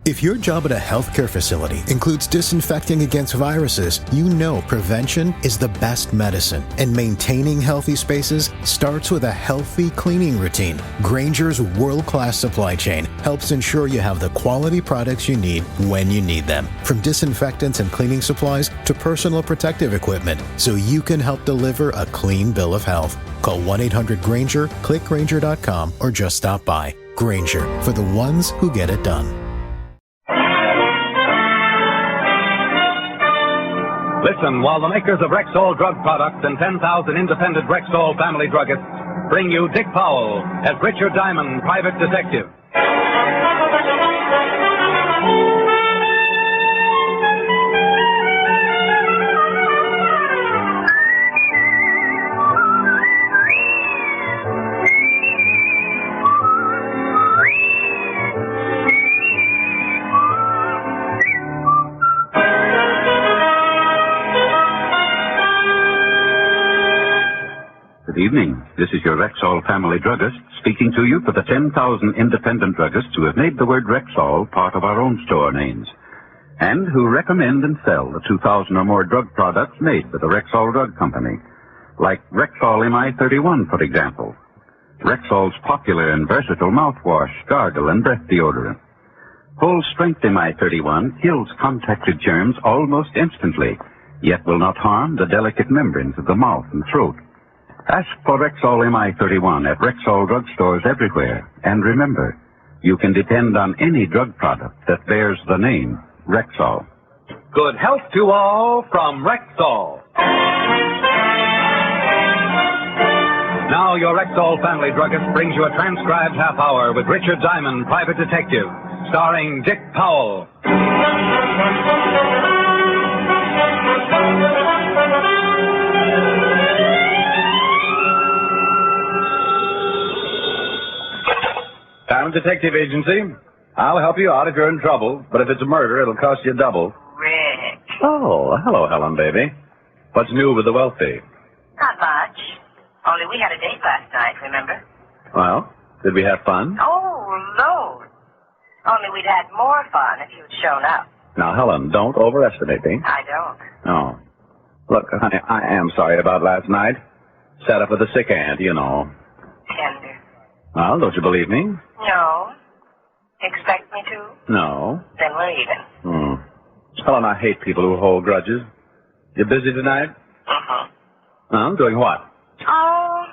If your job at a healthcare facility includes disinfecting against viruses, you know prevention is the best medicine. And maintaining healthy spaces starts with a healthy cleaning routine. Grainger's world-class supply chain helps ensure you have the quality products you need when you need them. From disinfectants and cleaning supplies to personal protective equipment, so you can help deliver a clean bill of health. Call 1-800-GRAINGER, click Grainger.com, or just stop by. Grainger, for the ones who get it done. Listen while the makers of Rexall drug products and 10,000 independent Rexall family druggists bring you Dick Powell as Richard Diamond, private detective. Good evening. This is your Rexall family druggist speaking to you for the 10,000 independent druggists who have made the word Rexall part of our own store names and who recommend and sell the 2,000 or more drug products made by the Rexall Drug Company, like Rexall MI31, for example. Rexall's popular and versatile mouthwash, gargle, and breath deodorant. Full-strength MI31 kills contacted germs almost instantly, yet will not harm the delicate membranes of the mouth and throat. Ask for Rexall MI31 at Rexall drugstores everywhere. And remember, you can depend on any drug product that bears the name Rexall. Good health to all from Rexall. Now your Rexall family druggist brings you a transcribed half hour with Richard Diamond, private detective, starring Dick Powell. Diamond Detective Agency. I'll help you out if you're in trouble, but if it's a murder, it'll cost you double. Rick. Oh, hello, Helen, baby. What's new with the wealthy? Not much. Only we had a date last night, remember? Well, did we have fun? Oh, loads. Only we'd had more fun if you'd shown up. Now, Helen, don't overestimate me. I don't. No. Look, honey, I am sorry about last night. Sat up with a sick aunt, you know. Tender. Well, don't you believe me? No. Expect me to? No. Then we're even. Helen, I hate people who hold grudges. You busy tonight? Doing what? Oh,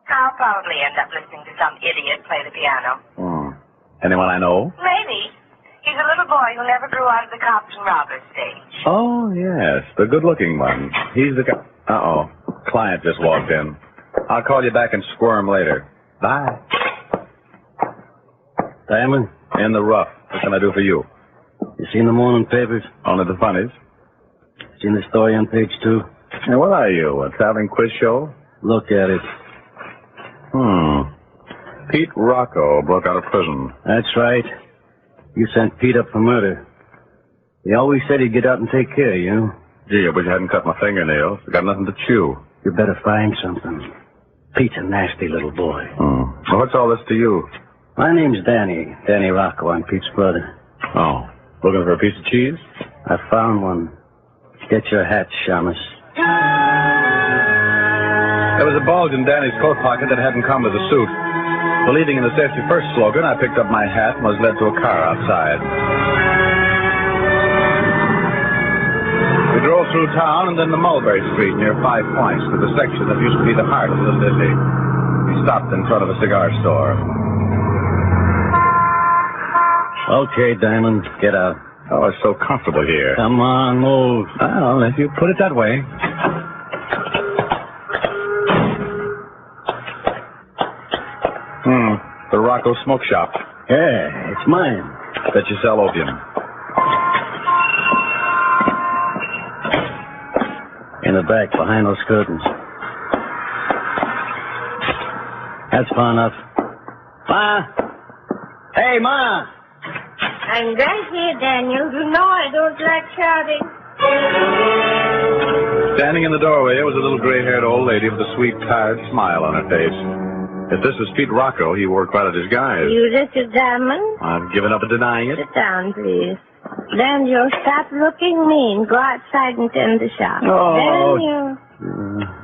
I'll probably end up listening to some idiot play the piano. Anyone I know? Maybe. He's a little boy who never grew out of the cops and robbers stage. Oh, yes, the good-looking one. He's the guy. Uh-oh. Client just walked in. I'll call you back and squirm later. Bye. Diamond? In the rough. What can I do for you? You seen the morning papers? Only the funnies. Seen the story on page 2? Hey, what are you, a traveling quiz show? Look at it. Pete Rocco broke out of prison. That's right. You sent Pete up for murder. He always said he'd get out and take care of you. Gee, I wish I hadn't cut my fingernails. I got nothing to chew. You better find something. Pete's a nasty little boy. Well, what's all this to you? My name's Danny. Danny Rocco. I'm Pete's brother. Oh, looking for a piece of cheese? I found one. Get your hat, Shamus. There was a bulge in Danny's coat pocket that hadn't come with the suit. Believing in the safety first slogan, I picked up my hat and was led to a car outside. We drove through town and then to Mulberry Street near 5 Points to the section that used to be the heart of Little Italy. We stopped in front of a cigar store. Okay, Diamond, get out. Oh, it's so comfortable here. Come on, move. Well, if you put it that way. The Rocco Smoke Shop. Yeah, it's mine. Bet you sell opium. In the back, behind those curtains. That's far enough. Ma! Hey, Ma! I'm right here, Daniel. You know I don't like shouting. Standing in the doorway was a little gray-haired old lady with a sweet, tired smile on her face. If this was Pete Rocco, he wore quite a disguise. You Mr. Diamond? I've given up on denying it. Sit down, please. Daniel, stop looking mean. Go outside and tend the shop. Oh. Daniel.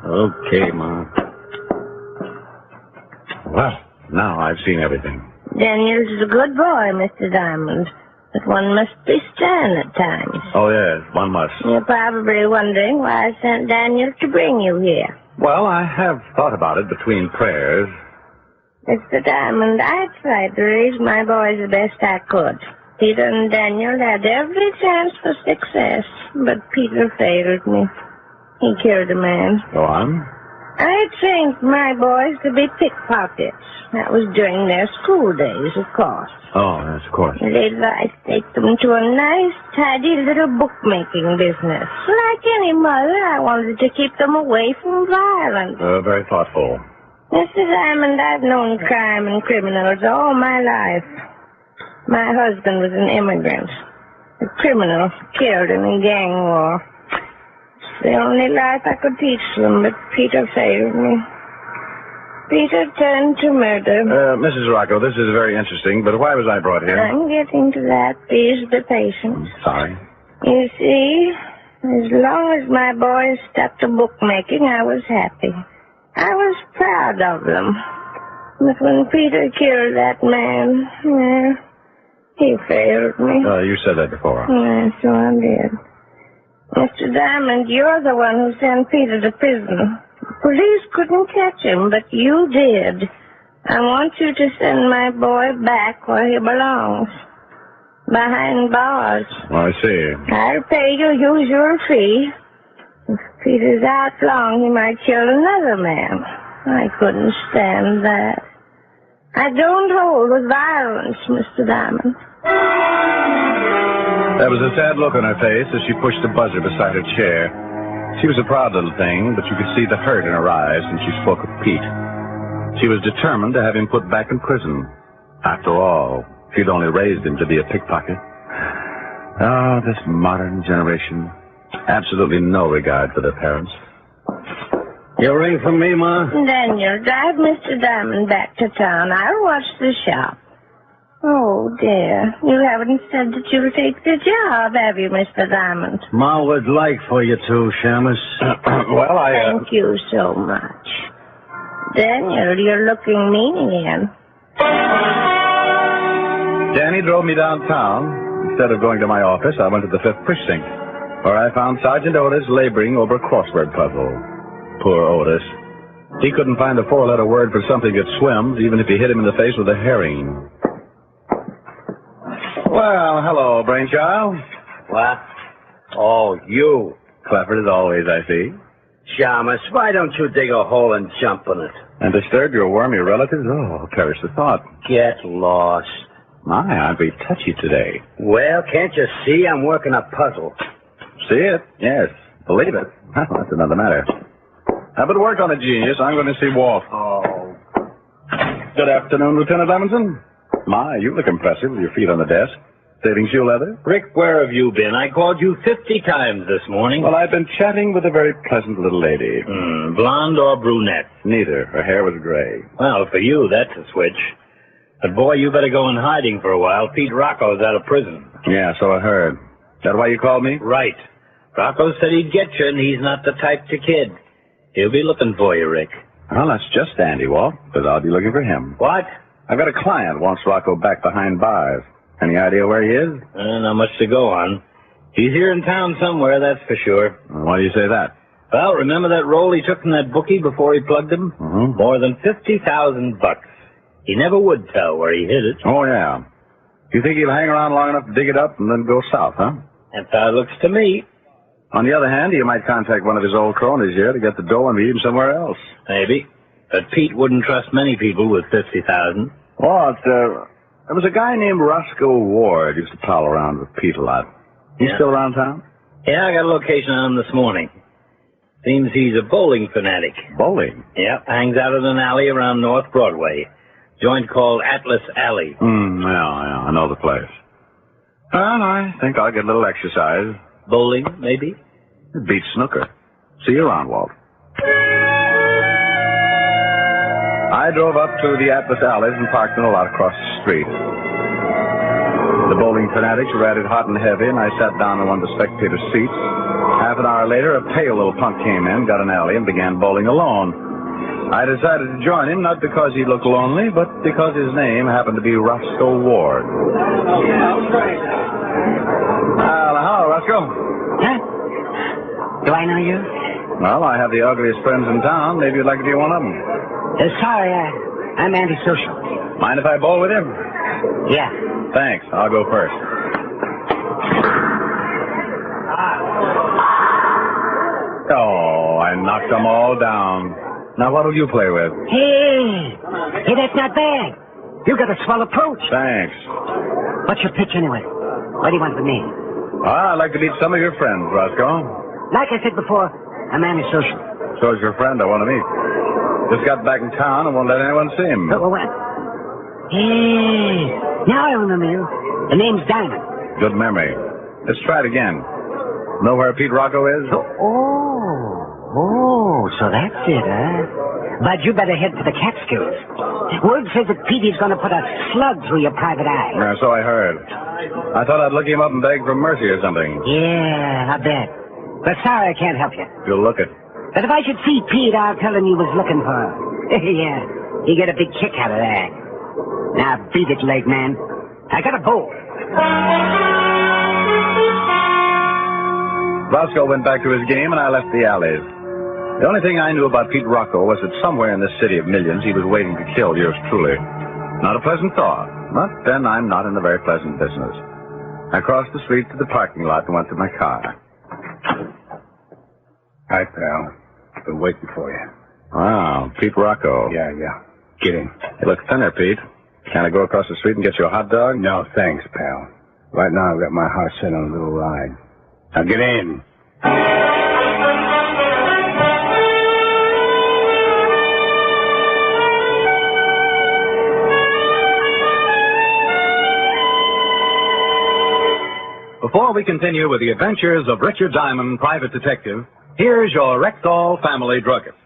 Okay, Ma. Well, now I've seen everything. Daniel's a good boy, Mr. Diamond. But one must be stern at times. Oh, yes, one must. You're probably wondering why I sent Daniel to bring you here. Well, I have thought about it between prayers. Mr. Diamond, I tried to raise my boys the best I could. Peter and Daniel had every chance for success, but Peter failed me. He killed a man. Go on. I trained my boys to be pickpockets. That was during their school days, of course. Oh, yes, of course. Later, I take them to a nice, tidy little bookmaking business. Like any mother, I wanted to keep them away from violence. Very thoughtful. Mr. Diamond, I've known crime and criminals all my life. My husband was an immigrant. A criminal killed in a gang war. It's the only life I could teach them, but Peter failed me. Peter turned to murder. Mrs. Rocco, this is very interesting, but why was I brought here? I'm getting to that. Please be patient. Sorry. You see, as long as my boys stuck to bookmaking, I was happy. I was proud of them. But when Peter killed that man, well, he failed me. You said that before. Yes, so I did. Mr. Diamond, you're the one who sent Peter to prison. Police couldn't catch him, but you did. I want you to send my boy back where he belongs. Behind bars. Oh, I see. I'll pay you usual fee. If Peter's out long, he might kill another man. I couldn't stand that. I don't hold with violence, Mr. Diamond. There was a sad look on her face as she pushed the buzzer beside her chair. She was a proud little thing, but you could see the hurt in her eyes when she spoke of Pete. She was determined to have him put back in prison. After all, she'd only raised him to be a pickpocket. Oh, this modern generation. Absolutely no regard for their parents. You ring for me, Ma? Daniel, drive Mr. Diamond back to town. I'll watch the shop. Oh, dear. You haven't said that you'll take the job, have you, Mr. Diamond? Ma would like for you to, Shamus. Well, Thank you so much. Daniel, you're looking mean again. Danny drove me downtown. Instead of going to my office, I went to the 5th Precinct, where I found Sergeant Otis laboring over a crossword puzzle. Poor Otis. He couldn't find a 4-letter word for something that swims, even if you hit him in the face with a herring. Well, hello, brainchild. What? Oh, you. Clever as always, I see. Shamus, why don't you dig a hole and jump in it? And disturb your wormy relatives? Oh, perish the thought. Get lost. My, I'd be touchy today. Well, can't you see I'm working a puzzle? See it? Yes. Believe it. That's another matter. How about work on it, genius? I'm going to see Walt. Oh. Good afternoon, Lieutenant Levinson. My, you look impressive with your feet on the desk. Saving shoe leather? Rick, where have you been? I called you 50 times this morning. Well, I've been chatting with a very pleasant little lady. Blonde or brunette? Neither. Her hair was gray. Well, for you, that's a switch. But, boy, you better go in hiding for a while. Pete Rocco's out of prison. Yeah, so I heard. That why you called me? Right. Rocco said he'd get you, and he's not the type to kid. He'll be looking for you, Rick. Well, that's just dandy, Walt, because I'll be looking for him. What? I've got a client wants Rocco back behind bars. Any idea where he is? Not much to go on. He's here in town somewhere, that's for sure. Why do you say that? Well, remember that roll he took from that bookie before he plugged him? Mm-hmm. More than $50,000. He never would tell where he hid it. Oh, yeah. You think he'll hang around long enough to dig it up and then go south, huh? That's how it looks to me. On the other hand, he might contact one of his old cronies here to get the dough and meet him somewhere else. Maybe. But Pete wouldn't trust many people with $50,000. Well, there was a guy named Roscoe Ward used to pal around with Pete a lot. He's still around town? Yeah, I got a location on him this morning. Seems he's a bowling fanatic. Bowling? Yep, hangs out in an alley around North Broadway. Joint called Atlas Alley. Yeah, I know the place. Well, I think I'll get a little exercise. Bowling, maybe? It beats snooker. See you around, Walt. I I drove up to the Atlas Alleys and parked in a lot across the street. The bowling fanatics were at it hot and heavy, and I sat down in one of the spectator seats. Half an hour later, a pale little punk came in, got an alley, and began bowling alone. I decided to join him, not because he looked lonely, but because his name happened to be Roscoe Ward. Hello, Roscoe. Huh? Do I know you? Well, I have the ugliest friends in town. Maybe you'd like to be one of them. Sorry, I'm antisocial. Mind if I bowl with him? Yeah. Thanks. I'll go first. Oh, I knocked them all down. Now, what'll you play with? Hey, that's not bad. You got a swell approach. Thanks. What's your pitch anyway? What do you want with me? Well, I'd like to meet some of your friends, Roscoe. Like I said before, I'm antisocial. So is your friend I want to meet. Just got back in town and won't let anyone see him. What? Hey, now I remember you. The name's Diamond. Good memory. Let's try it again. Know where Pete Rocco is? Oh, so that's it, huh? But you better head for the Catskills. Word says that Petey's going to put a slug through your private eye. Yeah, so I heard. I thought I'd look him up and beg for mercy or something. Yeah, I bet. But sorry I can't help you. You'll look it. But if I should see Pete, I'll tell him you was looking for her. Yeah, you get a big kick out of that. Now beat it, leg man. I got a bowl. Roscoe went back to his game, and I left the alleys. The only thing I knew about Pete Rocco was that somewhere in this city of millions he was waiting to kill yours truly. Not a pleasant thought, but then I'm not in a very pleasant business. I crossed the street to the parking lot and went to my car. Hi, pal. Been waiting for you. Wow, Pete Rocco. Yeah. Get in. You look thinner, Pete. Can I go across the street and get you a hot dog? No, thanks, pal. Right now I've got my heart set on a little ride. Now get in. Before we continue with the adventures of Richard Diamond, private detective, here's your Rexall family druggist.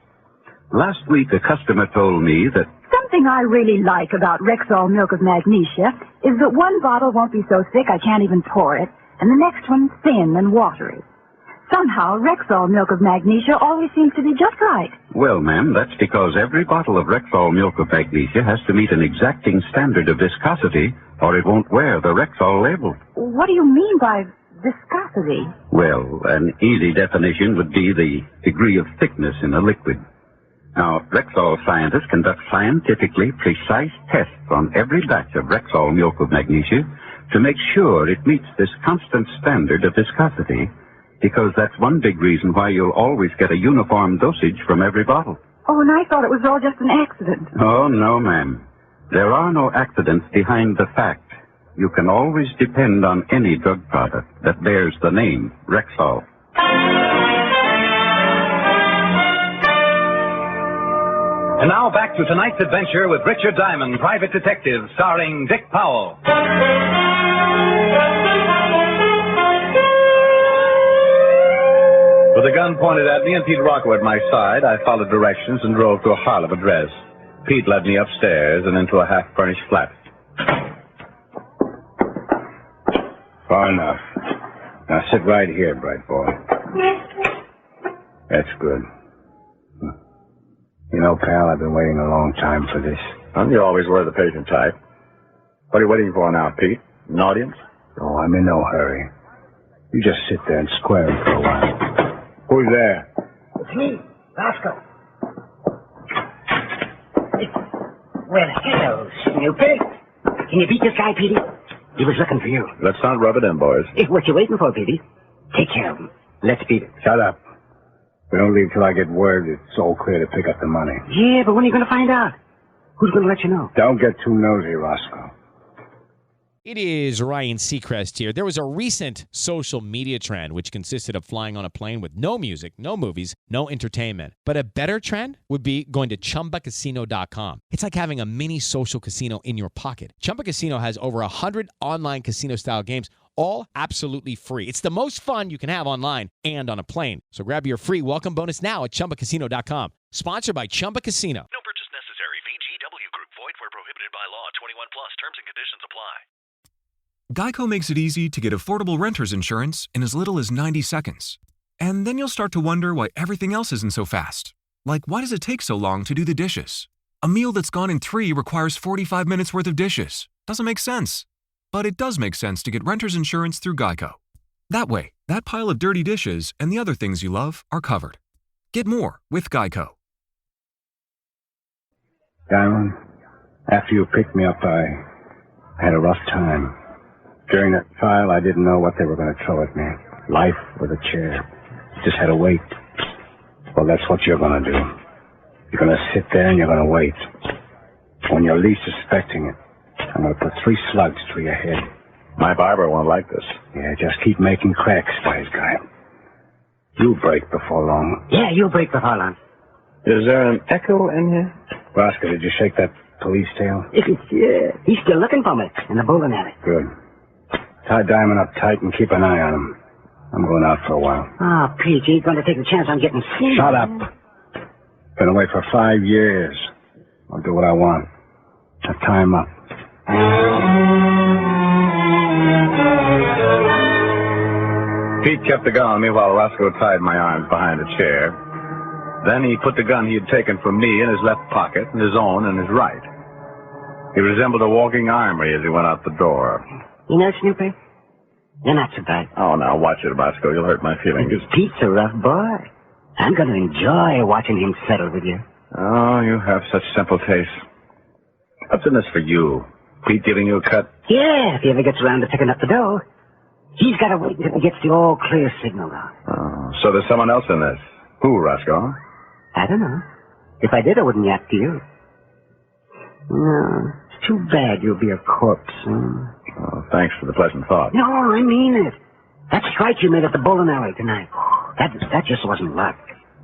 Last week, a customer told me that Something I really like about Rexall Milk of Magnesia is that one bottle won't be so thick I can't even pour it, and the next one thin and watery. Somehow, Rexall Milk of Magnesia always seems to be just right. well, ma'am, that's because every bottle of Rexall Milk of Magnesia has to meet an exacting standard of viscosity, or it won't wear the Rexall label. What do you mean by viscosity? Well, an easy definition would be the degree of thickness in a liquid. Now, Rexall scientists conduct scientifically precise tests on every batch of Rexall Milk of Magnesia to make sure it meets this constant standard of viscosity, because that's one big reason why you'll always get a uniform dosage from every bottle. Oh, and I thought it was all just an accident. Oh, no, ma'am. There are no accidents behind the fact. You can always depend on any drug product that bears the name Rexall. And now back to tonight's adventure with Richard Diamond, private detective, starring Dick Powell. With a gun pointed at me and Pete Rocco at my side, I followed directions and drove to a Harlem address. Pete led me upstairs and into a half-furnished flat. Far enough. Now sit right here, bright boy. That's good. You know, pal, I've been waiting a long time for this. You always were the patient type. What are you waiting for now, Pete? An audience? Oh, I'm in no hurry. You just sit there and square it for a while. Who's there? It's me, Roscoe. Well, hello, Snooper. Can you beat this guy, Petey? He was looking for you. Let's not rub it in, boys. What you waiting for, Petey? Take care of him. Let's beat it. Shut up. We don't leave till I get word it's all clear to pick up the money. Yeah, but when are you going to find out? Who's going to let you know? Don't get too nosy, Roscoe. It is Ryan Seacrest here. There was a recent social media trend which consisted of flying on a plane with no music, no movies, no entertainment. But a better trend would be going to ChumbaCasino.com. It's like having a mini social casino in your pocket. Chumba Casino has over 100 online casino-style games, all absolutely free. It's the most fun you can have online and on a plane. So grab your free welcome bonus now at ChumbaCasino.com. Sponsored by Chumba Casino. No purchase necessary. VG conditions apply. Geico makes it easy to get affordable renter's insurance in as little as 90 seconds. And then you'll start to wonder why everything else isn't so fast. Like, why does it take so long to do the dishes? A meal that's gone in 3 requires 45 minutes worth of dishes. Doesn't make sense. But it does make sense to get renter's insurance through Geico. That way, that pile of dirty dishes and the other things you love are covered. Get more with Geico. Diamond, after you picked me up, I had a rough time. During that trial, I didn't know what they were going to throw at me. Life or the chair. Just had to wait. Well, that's what you're going to do. You're going to sit there and you're going to wait. When you're least suspecting it, I'm going to put 3 slugs through your head. My barber won't like this. Yeah, just keep making cracks, wise guy. You'll break before long. Yeah, you'll break before long. Is there an echo in here? Roscoe, did you shake that police tail? Yeah, he's still looking for me in the bowling alley. Good. Tie Diamond up tight and keep an eye on him. I'm going out for a while. Oh, Pete, you ain't going to take a chance on getting seen. Shut up. Been away for 5 years. I'll do what I want. Now tie him up. Pete kept the gun on me while Roscoe tied my arms behind a chair. Then he put the gun he had taken from me in his left pocket and his own in his right. He resembled a walking armory as he went out the door. You know, Snoopy, you're not so bad. Oh, now watch it, Roscoe. You'll hurt my feelings. Pete's a rough boy. I'm going to enjoy watching him settle with you. Oh, you have such simple tastes. What's in this for you? Pete giving you a cut? Yeah, if he ever gets around to picking up the dough. He's got to wait until he gets the all-clear signal out. Oh, so there's someone else in this. Who, Roscoe? I don't know. If I did, I wouldn't yap to you. No, it's too bad you'll be a corpse soon. Oh, thanks for the pleasant thought. No, I mean it. That strike you made at the bowling alley tonight, that just wasn't luck.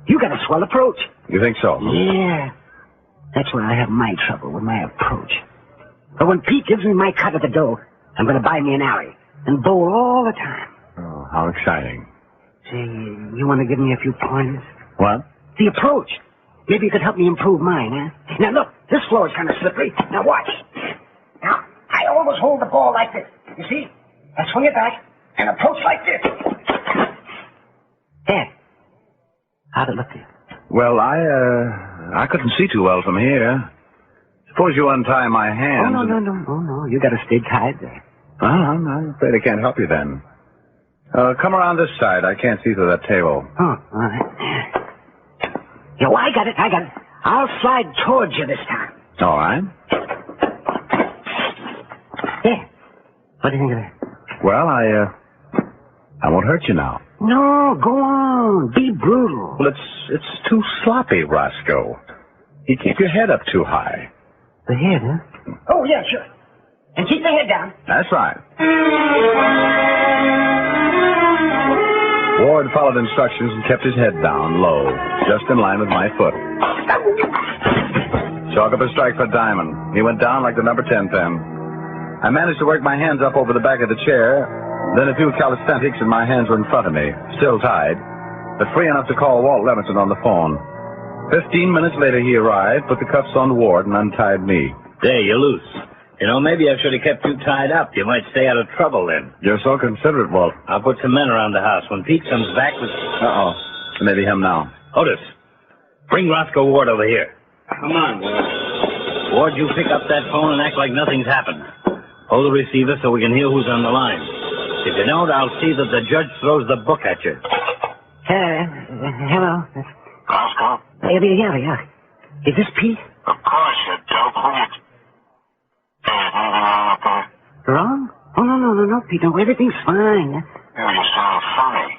You got a swell approach. You think so? Yeah. That's where I have my trouble with my approach. But when Pete gives me my cut of the dough, I'm going to buy me an alley and bowl all the time. Oh, how exciting. Say, you want to give me a few pointers? What? The approach. Maybe you could help me improve mine, huh? Now, look, this floor is kind of slippery. Now, watch. Now, I always hold the ball like this. You see? I swing it back and approach like this. There. How'd it look to you? Well, I couldn't see too well from here. Suppose you untie my hands. Oh, no. You got to stay tied there. Well, I'm afraid I can't help you then. Come around this side. I can't see through that table. Oh, all right. Yeah, well, I got it. I'll slide towards you this time. All right. There. What do you think of that? Well, I won't hurt you now. No, go on. Be brutal. Well, it's too sloppy, Roscoe. You keep your head up too high. The head, huh? Oh, yeah, sure. And keep the head down. That's right. Ward followed instructions and kept his head down, low, just in line with my foot. Chalk up a strike for Diamond. He went down like the number 10 pen. I managed to work my hands up over the back of the chair. Then a few calisthenics and my hands were in front of me, still tied, but free enough to call Walt Levinson on the phone. 15 minutes later, he arrived, put the cuffs on Ward, and untied me. There, you're loose. You know, maybe I should have kept you tied up. You might stay out of trouble then. You're so considerate, Walt. I'll put some men around the house. When Pete comes back with... Uh-oh. Maybe him now. Otis, bring Roscoe Ward over here. Come on, Ward. Ward, you pick up that phone and act like nothing's happened. Hold the receiver so we can hear who's on the line. If you don't, I'll see that the judge throws the book at you. Hello. Roscoe? Yeah. Is this Pete? Of course, you dope. Wrong? Oh, no, Pete. No, everything's fine. You sound funny.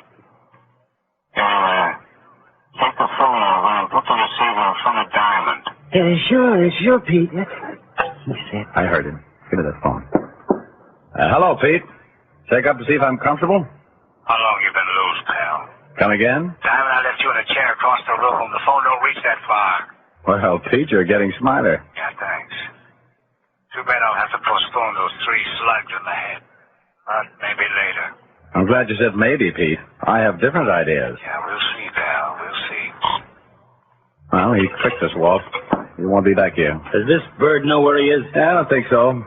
Take the phone over and put the receiver in front of Diamond. Sure, Pete. He said. I heard him. Give me that phone. Hello, Pete. Check up to see if I'm comfortable? How long you been loose, pal? Come again? Diamond, I left you in a chair across the room. The phone don't reach that far. Well, Pete, you're getting smarter. Yeah, thanks. Too bad I'll have to postpone those 3 slugs in the head. But maybe later. I'm glad you said maybe, Pete. I have different ideas. Yeah, we'll see, pal. We'll see. Well, he tricked us, Walt. He won't be back here. Does this bird know where he is? I don't think so.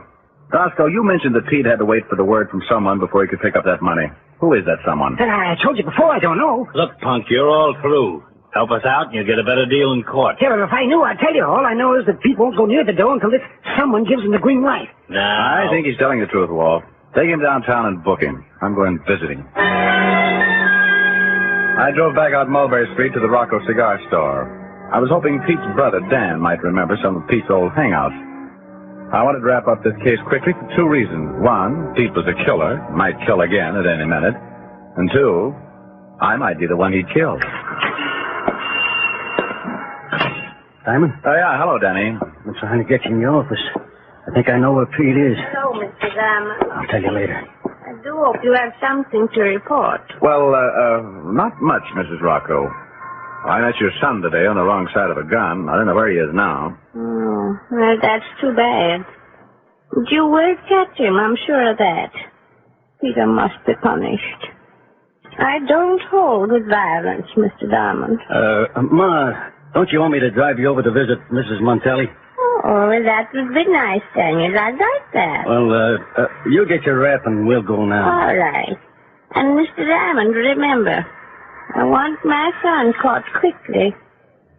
Roscoe, you mentioned that Pete had to wait for the word from someone before he could pick up that money. Who is that someone? I told you before, I don't know. Look, punk, you're all through. Help us out and you'll get a better deal in court. Yeah, but if I knew, I'd tell you. All I know is that Pete won't go near the door until someone gives him the green light. Now... I think he's telling the truth, Walt. Take him downtown and book him. I'm going visiting. I drove back out Mulberry Street to the Rocco cigar store. I was hoping Pete's brother, Dan, might remember some of Pete's old hangouts. I wanted to wrap up this case quickly for two reasons. One, Pete was a killer, might kill again at any minute. And two, I might be the one he'd killed. Simon? Oh, yeah. Hello, Danny. I'm trying to get you in your office. I think I know where Pete is. Hello, Mr. Diamond. I'll tell you later. I do hope you have something to report. Well, not much, Mrs. Rocco. I met your son today on the wrong side of a gun. I don't know where he is now. Oh, well, that's too bad. But you will catch him, I'm sure of that. Peter must be punished. I don't hold with violence, Mr. Diamond. Ma, don't you want me to drive you over to visit Mrs. Montelli? Oh, well, that would be nice, Daniel. I'd like that. Well, you get your wrap and we'll go now. All right. And, Mr. Diamond, remember, I want my son caught quickly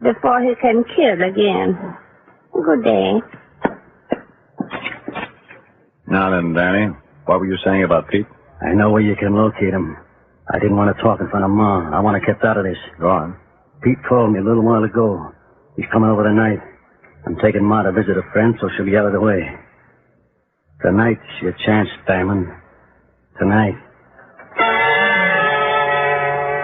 before he can kill again. Good day. Now then, Danny, what were you saying about Pete? I know where you can locate him. I didn't want to talk in front of Ma. I want to keep out of this. Go on. Pete called me a little while ago. He's coming over tonight. I'm taking Ma to visit a friend, so she'll be out of the way. Tonight's your chance, Diamond. Tonight.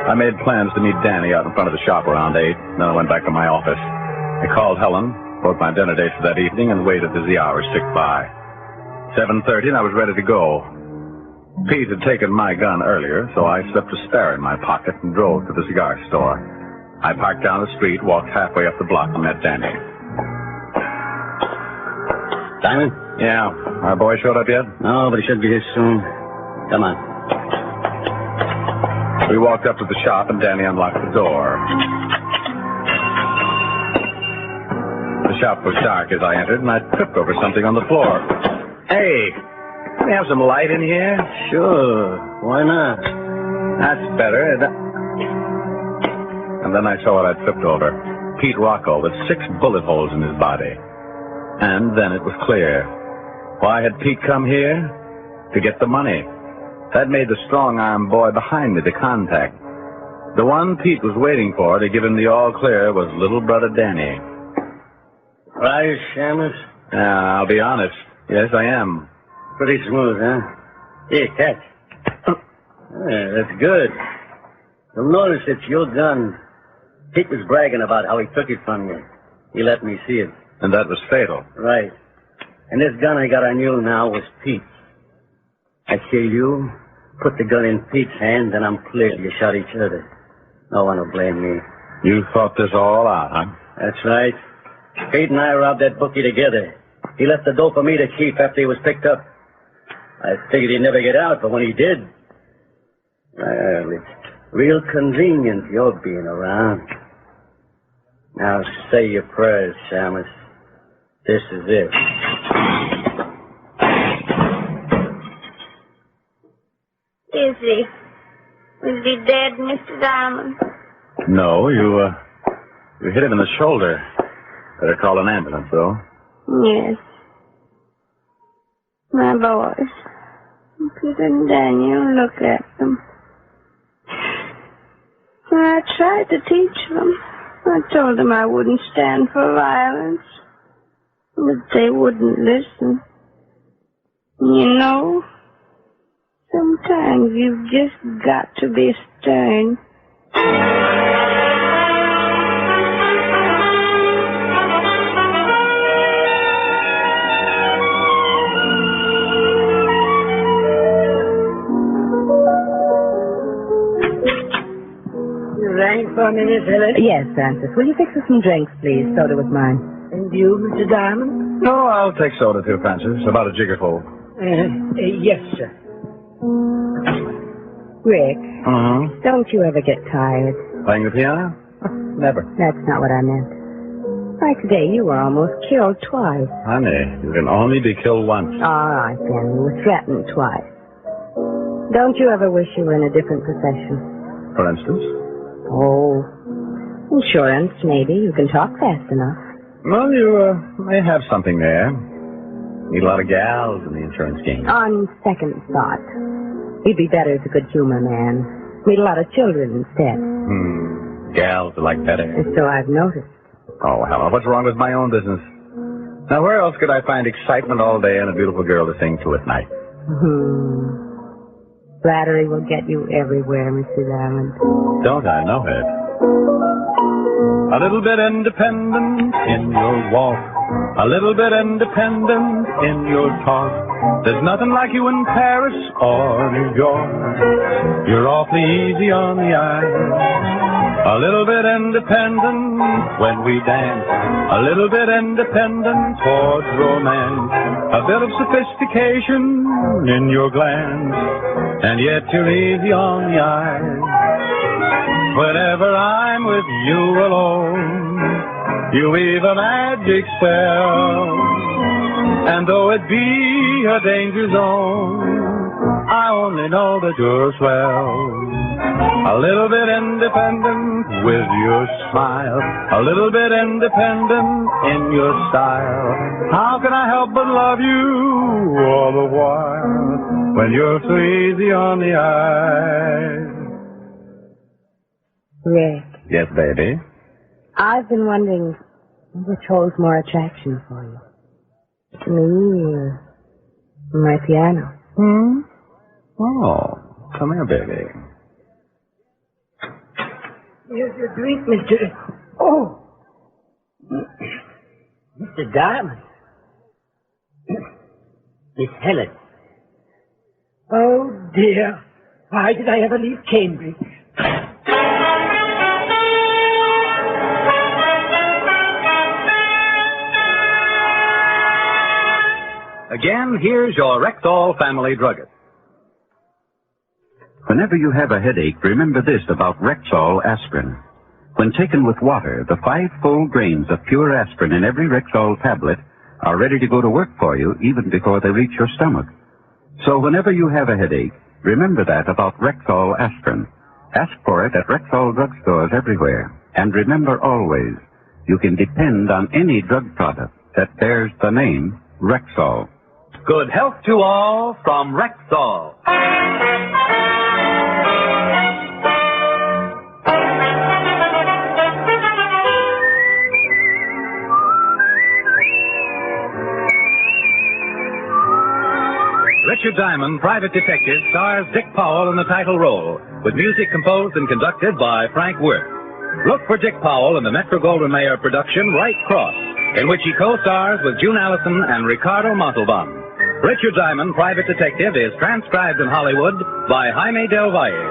I made plans to meet Danny out in front of the shop around 8. Then I went back to my office. I called Helen, wrote my dinner dates for that evening, and waited as the hours ticked by. 7:30, and I was ready to go. Pete had taken my gun earlier, so I slipped a spare in my pocket and drove to the cigar store. I parked down the street, walked halfway up the block, and met Danny. Diamond? Yeah. Our boy showed up yet? No, but he should be here soon. Come on. We walked up to the shop, and Danny unlocked the door. The shop was dark as I entered, and I tripped over something on the floor. Hey, can we have some light in here? Sure. Why not? That's better. And then I saw what I'd tripped over. Pete Rocco with 6 bullet holes in his body. And then it was clear. Why had Pete come here? To get the money. That made the strong-arm boy behind me the contact. The one Pete was waiting for to give him the all-clear was little brother Danny. Right, Shamus? I'll be honest. Yes, I am. Pretty smooth, huh? Here, catch. Yeah, that's good. You'll notice it's your gun. Pete was bragging about how he took it from you. He let me see it. And that was fatal. Right. And this gun I got on you now was Pete's. I kill you, put the gun in Pete's hand, then I'm clear. You shot each other. No one will blame me. You thought this all out, huh? That's right. Pete and I robbed that bookie together. He left the dough for me to keep after he was picked up. I figured he'd never get out, but when he did... Well, it's real convenient you're being around. Now say your prayers, Shamus. This is it. Is he? Is he dead, Mr. Diamond? No, you hit him in the shoulder. Better call an ambulance, though. Yes. My boys. Peter and Daniel, look at them. I tried to teach them. I told them I wouldn't stand for violence. But they wouldn't listen. You know, sometimes you've just got to be stern. Rang for me, Miss Ellis? Yes, Francis. Will you fix us some drinks, please? Soda with mine. And you, Mr. Diamond? No, I'll take soda too, Francis. About a jiggerful. Yes, sir. Rick, Mm-hmm. don't you ever get tired? Playing the piano? Never. That's not what I meant. Why, today you were almost killed twice. Honey, you can only be killed once. All right, then. You were threatened twice. Don't you ever wish you were in a different profession? For instance? Oh, insurance, maybe. You can talk fast enough. Well, you may have something there. Need a lot of gals in the insurance game. On second thought, you'd be better as a good humor man. Meet a lot of children instead. Gals are like better. And so I've noticed. Oh, hell, what's wrong with my own business? Now, where else could I find excitement all day and a beautiful girl to sing to at night? Flattery will get you everywhere, Mr. Diamond. Don't I know it? A little bit independent in your walk. A little bit independent in your talk. There's nothing like you in Paris or New York. You're awfully easy on the eye. A little bit independent when we dance. A little bit independent towards romance. A bit of sophistication in your glance. And yet you're easy on the eye. Whenever I'm with you alone, you weave a magic spell. And though it be a danger zone, I only know that you're swell. A little bit independent with your smile. A little bit independent in your style. How can I help but love you all the while when you're so easy on the eye? Rick. Yes, baby? I've been wondering which holds more attraction for you. Me or my piano? Oh, come here, baby. Here's your drink, Mr. Oh! Mr. Diamond. Miss Helen. Oh, dear. Why did I ever leave Cambridge? Again, here's your Rexall family druggist. Whenever you have a headache, remember this about Rexall aspirin. When taken with water, the 5 full grains of pure aspirin in every Rexall tablet are ready to go to work for you even before they reach your stomach. So whenever you have a headache, remember that about Rexall aspirin. Ask for it at Rexall drugstores everywhere. And remember always, you can depend on any drug product that bears the name Rexall. Good health to all from Rexall. Richard Diamond, Private Detective, stars Dick Powell in the title role, with music composed and conducted by Frank Worth. Look for Dick Powell in the Metro-Goldwyn-Mayer production Right Cross, in which he co-stars with June Allison and Ricardo Montalban. Richard Diamond, Private Detective, is transcribed in Hollywood by Jaime Del Valle.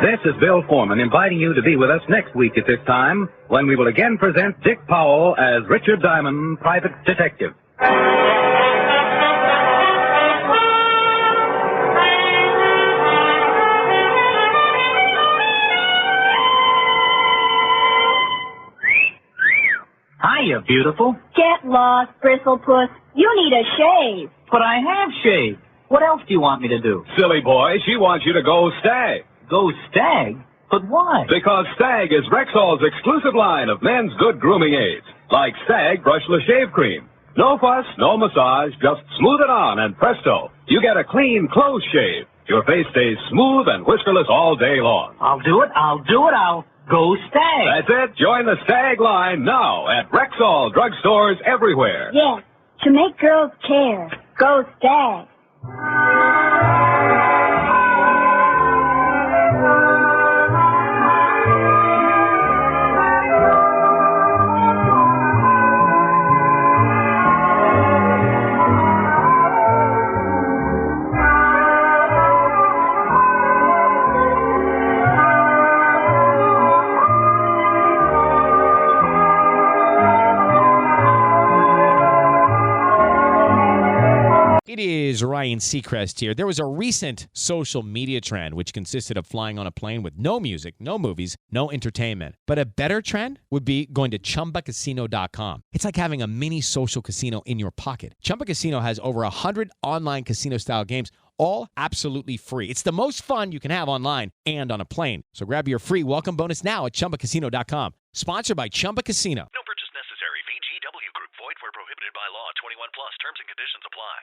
This is Bill Foreman inviting you to be with us next week at this time, when we will again present Dick Powell as Richard Diamond, Private Detective. Hiya, beautiful. Get lost, Bristlepuss. You need a shave. But I have shaved. What else do you want me to do? Silly boy, she wants you to go Stag. Go Stag? But why? Because Stag is Rexall's exclusive line of men's good grooming aids, like Stag Brushless Shave Cream. No fuss, no massage, just smooth it on and presto, you get a clean, close shave. Your face stays smooth and whiskerless all day long. I'll do it. I'll go Stag. That's it. Join the Stag line now at Rexall drugstores everywhere. Yes, to make girls care. Go Stag. It is is Ryan Seacrest here. There was a recent social media trend which consisted of flying on a plane with no music, no movies, no entertainment. But a better trend would be going to ChumbaCasino.com. It's like having a mini social casino in your pocket. Chumba Casino has over 100 online casino-style games, all absolutely free. It's the most fun you can have online and on a plane. So grab your free welcome bonus now at ChumbaCasino.com. Sponsored by Chumba Casino. No purchase necessary. VGW Group. Void where prohibited by law. 21 plus. Terms and conditions apply.